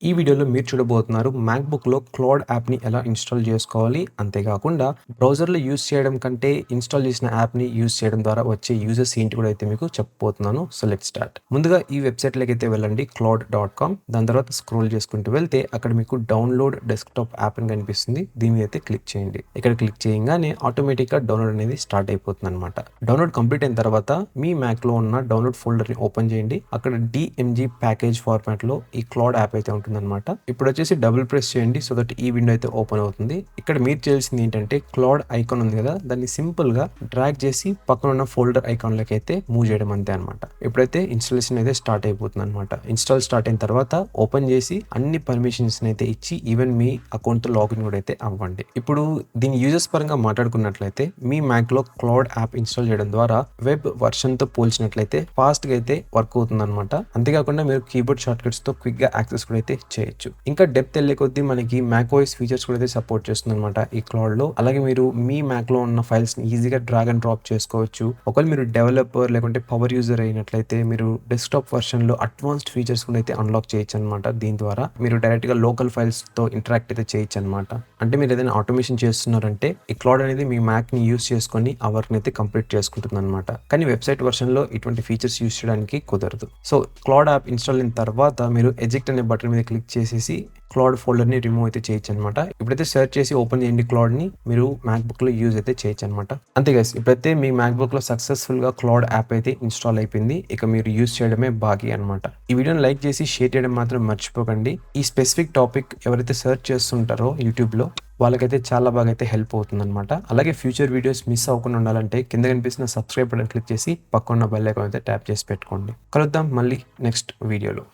ఈ వీడియోలో మీరు చూడబోతున్నారు మ్యాక్‌బుక్‌లో క్లౌడ్ యాప్‌ని ఎలా ఇన్‌స్టాల్ చేసుకోవాలి. అంతేకాకుండా బ్రౌజర్‌లో యూజ్ చేయడం కంటే ఇన్‌స్టాల్ చేసిన యాప్‌ని యూజ్ చేయడం ద్వారా వచ్చే యూజెస్ ఏంటి కూడా అయితే మీకు చెప్పబోతున్నాను. So let's start. ముందుగా ఈ వెబ్‌సైట్‌లోకైతే వెళ్ళండి cloud.com. దాని తర్వాత స్క్రోల్ చేసుకుంటూ వెళ్తే అక్కడ మీకు డౌన్‌లోడ్ డెస్క్‌టాప్ యాప్ అని కనిపిస్తుంది. దీని మీద అయితే క్లిక్ చేయండి. ఇక్కడ క్లిక్ చేయంగానే ఆటోమేటిక్‌గా డౌన్‌లోడ్ అనేది స్టార్ట్ అయిపోతుందన్నమాట. డౌన్‌లోడ్ కంప్లీట్ అయిన తర్వాత మీ మ్యాక్‌లో ఉన్న డౌన్‌లోడ్ ఫోల్డర్‌ని ఓపెన్ చేయండి. అక్కడ DMG ప్యాకేజ్ ఫార్మాట్‌లో ఈ క్లౌడ్ యాప్ అయితే ఉంటుందన్నమాట. ఇప్పుడు వచ్చేసి డబుల్ ప్రెస్ చేయండి సో దట్ ఈ విండో అయితే ఓపెన్ అవుతుంది. ఇక్కడ మీరు చేయాల్సింది ఏంటంటే క్లౌడ్ ఐకాన్ ఉంది కదా, దాన్ని సింపుల్ గా డ్రాగ్ చేసి పక్కన ఉన్న ఫోల్డర్ ఐకాన్ లోకి అయితే మూవ్ చేయడం అంతే అనమాట. ఇప్పుడైతే ఇన్స్టాలేషన్ అయితే స్టార్ట్ అయిపోతుంది అనమాట. ఇన్స్టాల్ స్టార్ట్ అయిన తర్వాత ఓపెన్ చేసి అన్ని పర్మిషన్స్ అయితే ఇచ్చి ఈవెన్ మీ అకౌంట్ తో లాగిన్ కూడా అయితే అవ్వండి. ఇప్పుడు దీని యూజర్స్ పరంగా మాట్లాడుకున్నట్లయితే మీ మ్యాక్ లో క్లౌడ్ యాప్ ఇన్స్టాల్ చేయడం ద్వారా వెబ్ వర్షన్ తో పోల్చినట్లయితే ఫాస్ట్ గా అయితే వర్క్ అవుతుంది అనమాట. అంతేకాకుండా మీరు కీబోర్డ్ షార్ట్ కట్స్ తో క్విక్ గా యాక్సెస్ కూడా అయితే చేయొచ్చు. ఇంకా డెప్త్ వెళ్ళే కొద్దీ మనకి మ్యాక్ ఓఎస్ ఫీచర్స్ కూడా అయితే సపోర్ట్ చేస్తుంది అనమాట ఈ క్లౌడ్ లో. అలాగే మీరు మీ మ్యాక్ లో ఉన్న ఫైల్స్ ని ఈజీగా డ్రాగ్ అండ్ డ్రాప్ చేసుకోవచ్చు. ఒకవేళ మీరు డెవలపర్ లేకుంటే పవర్ యూజర్ అయినట్లయితే మీరు డెస్క్టాప్ వర్షన్ లో అడ్వాన్స్డ్ ఫీచర్స్ కూడా అయితే అన్లాక్ చేయొచ్చు అనమాట. దీని ద్వారా మీరు డైరెక్ట్ గా లోకల్ ఫైల్స్ తో ఇంటరాక్ట్ అయితే చేయొచ్చు అనమాట. అంటే మీరు ఏదైనా ఆటోమేషన్ చేస్తున్నారంటే ఈ క్లౌడ్ అనేది మీ మ్యాక్ ని యూస్ చేసుకొని ఆ వర్క్ అయితే కంప్లీట్ చేసుకుంటుంది అనమాట. కానీ వెబ్సైట్ వర్షన్ లో ఇటువంటి ఫీచర్స్ యూస్ చేయడానికి కుదరదు. సో క్లౌడ్ యాప్ ఇన్స్టాల్ అయిన తర్వాత మీరు ఎజెక్ట్ అనే బటన్ మీద క్లిక్ చేసేసి క్లౌడ్ ఫోల్డర్ ని రిమూవ్ అయితే చేయొచ్చు అనమాట. ఇప్పుడైతే సెర్చ్ చేసి ఓపెన్ చేయండి క్లౌడ్ ని, మీరు మ్యాక్ బుక్ లో యూజ్ అయితే చేయొచ్చు అనమాట. అంతే గైస్, ఇప్పుడైతే మీ మ్యాక్ బుక్ లో సక్సెస్ఫుల్ గా క్లౌడ్ యాప్ అయితే ఇన్స్టాల్ అయిపోయింది. ఇక మీరు యూజ్ చేయడమే బాకీ అనమాట. ఈ వీడియోని లైక్ చేసి షేర్ చేయడం మాత్రం మర్చిపోకండి. ఈ స్పెసిఫిక్ టాపిక్ ఎవరైతే సెర్చ్ చేస్తుంటారో యూట్యూబ్ లో వాళ్ళకైతే చాలా బాగా అయితే హెల్ప్ అవుతుంది అనమాట. అలాగే ఫ్యూచర్ వీడియోస్ మిస్ అవ్వకుండా ఉండాలంటే కింద కనిపిస్తున్న సబ్స్క్రైబ్ బటన్ క్లిక్ చేసి పక్కన బెల్ ఐకాన్ అయితే ట్యాప్ చేసి పెట్టుకోండి. కలుద్దాం మళ్ళీ నెక్స్ట్ వీడియోలో.